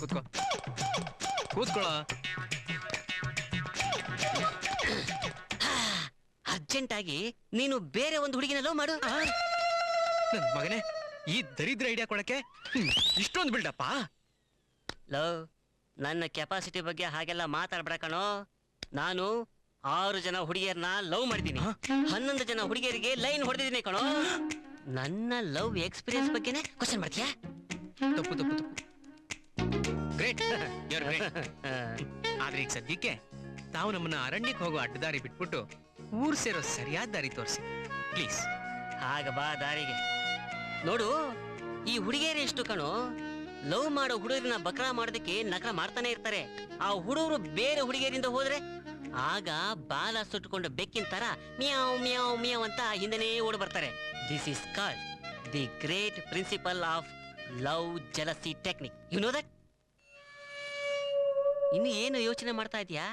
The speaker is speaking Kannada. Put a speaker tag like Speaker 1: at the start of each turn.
Speaker 1: ಕೂತ್ಕೋ ಕೂತ್ಕೊಳ್ಳೋ.
Speaker 2: ಅರ್ಜೆಂಟ್ ಆಗಿ ನೀನು ಬೇರೆ ಒಂದು ಹುಡುಗಿನ ಲವ್ ಮಾಡು.
Speaker 1: ನನ್ ಮಗನೇ, ಈ ದರಿದ್ರ ಐಡಿಯಾ ಕೊಡಕ್ಕೆ ಇಷ್ಟೊಂದು ಬಿಲ್ಡಪ್ಪ.
Speaker 2: ಲವ್, ನನ್ನ ಕೆಪಾಸಿಟಿ ಬಗ್ಗೆ ಹಾಗೆಲ್ಲ ಮಾತಾಡ್ಬೇಡ ಕಣೋ. ನಾನು 6 ಜನ ಹುಡುಗಿಯರನ್ನ ಲವ್ ಮಾಡಿದ್ದೀನಿ, 11 ಜನ ಹುಡುಗಿಯರಿಗೆ ಲೈನ್ ಹೊಡೆದಿದ್ದೀನಿ ಕಣೋ. ನನ್ನ ಲವ್ ಎಕ್ಸ್ಪೀರಿಯನ್ಸ್ ಬಗ್ಗೆನೇ ಕ್ವಶನ್ ಮಾಡ್ತೀಯಾ?
Speaker 1: ತಪ್ಪು ತಪ್ಪು ತಪ್ಪು. Great, your great. ಆದ್ರೆ ಈಗ ಸದ್ಯಕ್ಕೆ ತಾವು ನಮ್ಮನ್ನ ಅರಣ್ಯಕ್ಕೆ ಹೋಗೋ ಅಡ್ಡದಾರಿ ಬಿಟ್ಬಿಟ್ಟು ಊರ್ ಸೇರೋ ಸರಿಯಾದ ದಾರಿ ತೋರಿಸಿ ಪ್ಲೀಸ್.
Speaker 2: ಆಗ ಬಾ ದಾರಿಗೆ. ನೋಡು, ಈ ಹುಡುಗಿಯರು ಎಷ್ಟು ಕಣೋ, ಲವ್ ಮಾಡೋ ಹುಡುಗರನ್ನ ಬಕ್ರಾ ಮಾಡೋದಕ್ಕೆ ನಕರ ಮಾಡ್ತಾನೆ ಇರ್ತಾರೆ. ಆ ಹುಡುಗರು ಬೇರೆ ಹುಡುಗಿಯರಿಂದ ಹೋದ್ರೆ ಆಗ ಬಾಲ ಸುಟ್ಟುಕೊಂಡು ಬೆಕ್ಕಿನ ತರ ಮಿಯಾವ್ ಮಿಯಾವ್ ಮಿಯಾವ್ ಅಂತ ಹಿಂದೆನೇ ಓಡ್ ಬರ್ತಾರೆ. This is called the great principle of love jealousy technique. You know that? ಇನ್ನು ಏನು ಯೋಚನೆ ಮಾಡ್ತಾ ಇದೀಯಾ?